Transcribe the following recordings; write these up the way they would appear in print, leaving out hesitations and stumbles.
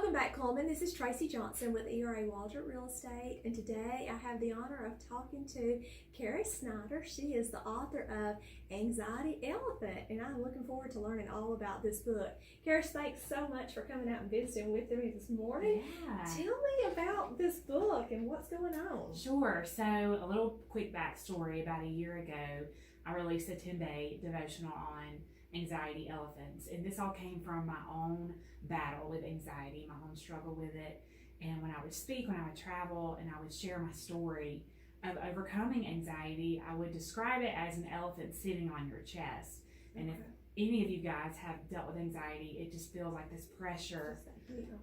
Welcome back, Coleman. This is Traci Johnson with ERA Waldrop Real Estate, and today I have the honor of talking to Charis Snider. She is the author of Anxiety Elephant, and I'm looking forward to learning all about this book. Charis, thanks so much for coming out and visiting with me this morning. Yeah. Tell me about this book and what's going on. Sure. So a little quick backstory. About a year ago, I released a 10-day devotional on anxiety elephants, and this all came from my own battle with anxiety, my own struggle with it. And when I would speak, when I would travel, and I would share my story of overcoming anxiety, I would describe it as an elephant sitting on your chest. And if any of you guys have dealt with anxiety, it just feels like this pressure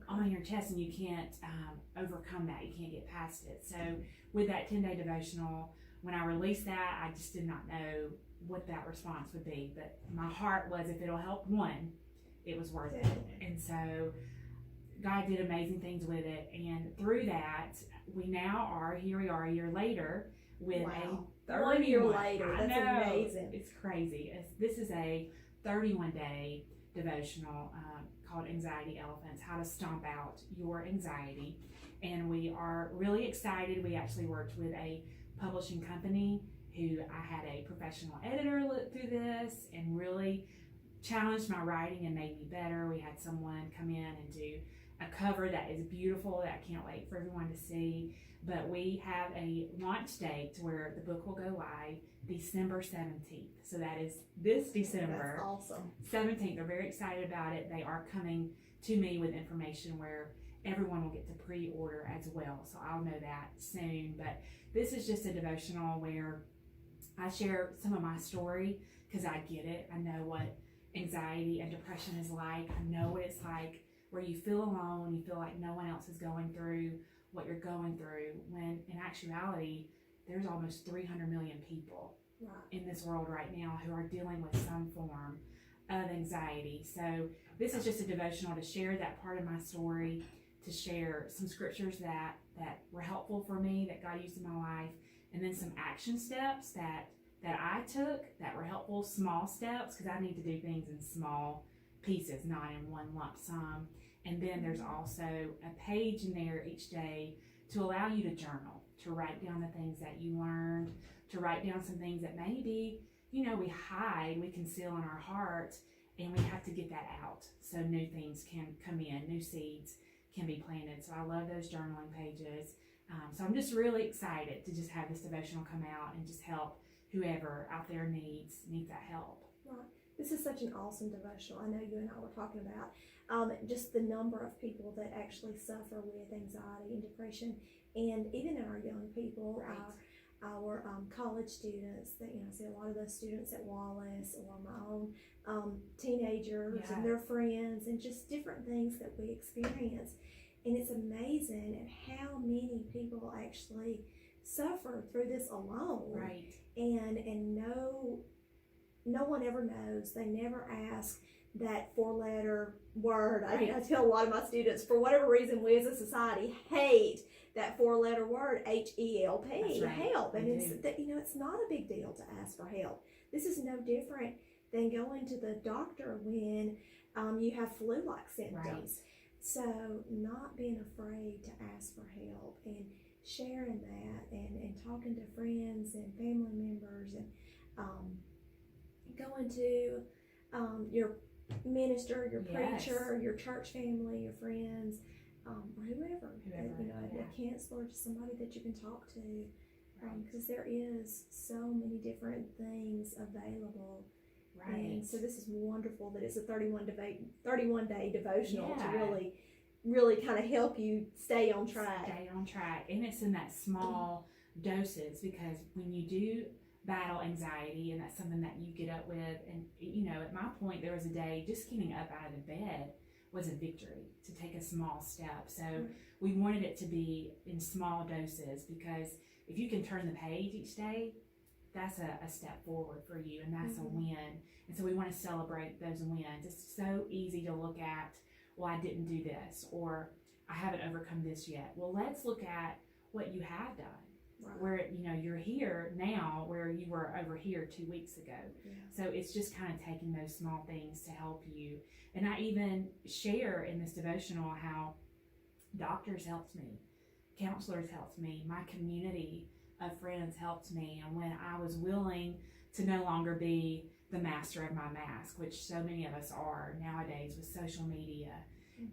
on your chest, and you can't overcome that. You can't get past it. So with that 10-day devotional, when I released that, I just did not know what that response would be, but my heart was, if it'll help one, it was worth it. And so God did amazing things with it, and through that, here we are a year later with a 1 year later. That's amazing. It's crazy. This is a 31-day devotional called Anxiety Elephants, How to Stomp Out Your Anxiety. And we are really excited. We actually worked with a publishing company who I had a professional editor look through this and really challenged my writing and made me better. We had someone come in and do a cover that is beautiful that I can't wait for everyone to see. But we have a launch date where the book will go live December 17th. So that is this December. That's awesome. 17th. They're very excited about it. They are coming to me with information where everyone will get to pre-order as well. So I'll know that soon. But this is just a devotional where I share some of my story because I get it. I know what anxiety and depression is like. I know what it's like where you feel alone, you feel like no one else is going through what you're going through, when in actuality, there's almost 300 million people in this world right now who are dealing with some form of anxiety. So this is just a devotional to share that part of my story, to share some scriptures that were helpful for me, that God used in my life, and then some action steps that I took that were helpful, small steps, because I need to do things in small pieces, not in one lump sum. And then there's also a page in there each day to allow you to journal, to write down the things that you learned, to write down some things that maybe, we hide, we conceal in our heart, and we have to get that out so new things can come in, new seeds can be planted. So I love those journaling pages. So I'm just really excited to just have this devotional come out and just help whoever out there needs that help. Right. This is such an awesome devotional. I know you and I were talking about just the number of people that actually suffer with anxiety and depression, and even in our young people, our college students. That I see a lot of those students at Wallace, or my own teenagers and their friends, and just different things that we experience. And it's amazing at how many people actually suffer through this alone. Right. And no one ever knows. They never ask that 4-letter word. Right. I tell a lot of my students, for whatever reason, we as a society hate that 4-letter word, HELP, help. And it's not a big deal to ask for help. This is no different than going to the doctor when you have flu-like symptoms. Right. So not being afraid to ask for help and sharing that and talking to friends and family members, and going to your minister, your preacher, your church family, your friends, or whoever, a counselor, just somebody that you can talk to, because there is so many different things available. Right. And so this is wonderful that it's a 31-day devotional to really kind of help you stay on track. And it's in that small doses, because when you do battle anxiety, and that's something that you get up with, and at my point, there was a day just getting up out of the bed was a victory, to take a small step. So we wanted it to be in small doses, because if you can turn the page each day, that's a step forward for you, and that's a win. And so we want to celebrate those wins. It's so easy to look at, well, I didn't do this, or I haven't overcome this yet. Well, let's look at what you have done. Right. Where you're here now where you were over here 2 weeks ago. So it's just kind of taking those small things to help you. And I even share in this devotional how Doctors helped me. Counselors helped me. My community of friends helped me. And when I was willing to no longer be the master of my mask, which so many of us are nowadays with social media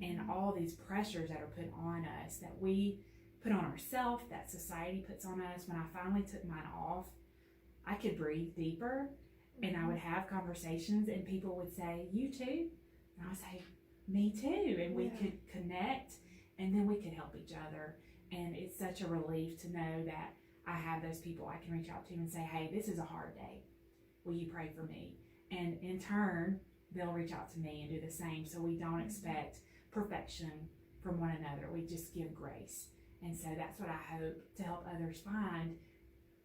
and all these pressures that are put on us, that we put on ourselves, that society puts on us, when I finally took mine off, I could breathe deeper and I would have conversations and people would say, "You too?" And I would say, "Me too." And we could connect and then we could help each other. And it's such a relief to know that I have those people I can reach out to and say, "Hey, this is a hard day. Will you pray for me?" And in turn, they'll reach out to me and do the same. So we don't expect perfection from one another. We just give grace. And so that's what I hope to help others find.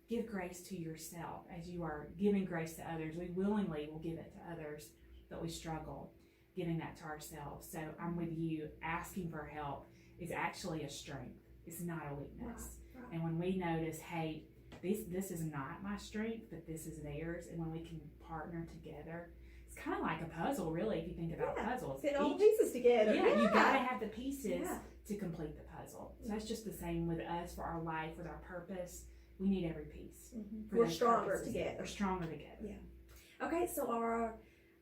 Give grace to yourself as you are giving grace to others. We willingly will give it to others, but we struggle giving that to ourselves. So I'm with you. Asking for help is actually a strength. It's not a weakness. Right. And when we notice, hey, this is not my strength, but this is theirs, and when we can partner together, it's kind of like a puzzle, really, if you think about puzzles. Fit all the pieces together. Yeah, you gotta have the pieces Yeah. to complete the puzzle. So that's just the same with us for our life, with our purpose. We need every piece. For We're those stronger purposes. together. We're stronger together. Okay, so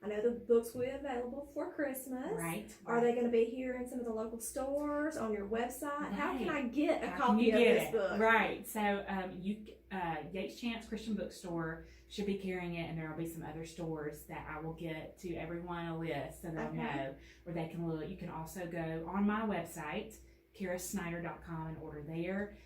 I know the books will be available for Christmas. Right. Are they going to be here in some of the local stores, on your website? How can I get a How can copy you of get this it? book? Right. So Yates Chance Christian Bookstore should be carrying it, and there will be some other stores that I will get to everyone a list so they'll know where they can look. You can also go on my website, charissnider.com, and order there.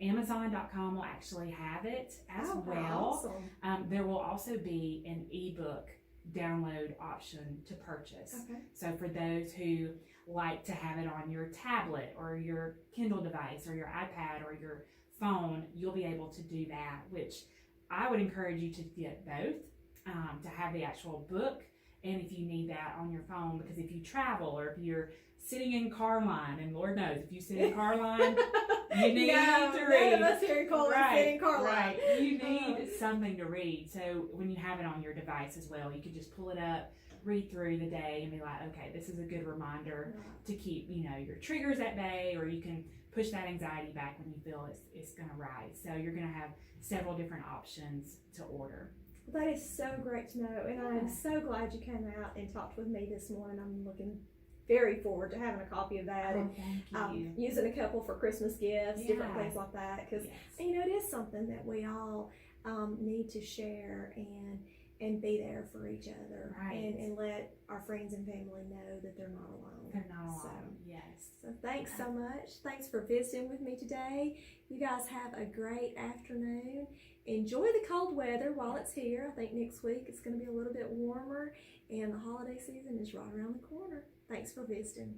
Amazon.com will actually have it as well. Awesome. There will also be an ebook download option to purchase. Okay. So for those who like to have it on your tablet or your Kindle device or your iPad or your phone, you'll be able to do that, which I would encourage you to get both, to have the actual book, and if you need that on your phone, because if you travel or if you're sitting in car line, and Lord knows if you sit in car line, you need to read. None of us here in Colin sit in car line. Right. You need something to read. So when you have it on your device as well, you can just pull it up, read through the day, and be like, okay, this is a good reminder to keep, your triggers at bay, or you can push that anxiety back when you feel it's going to rise. So you're going to have several different options to order. That is so great to know, and I'm so glad you came out and talked with me this morning. I'm looking very forward to having a copy of that and Thank you. using a couple for Christmas gifts, different things like that. Because it is something that we all need to share and be there for each other, and let our friends and family know that they're not alone. They're not alone. So thanks so much. Thanks for visiting with me today. You guys have a great afternoon. Enjoy the cold weather while it's here. I think next week it's going to be a little bit warmer, and the holiday season is right around the corner. Thanks for visiting.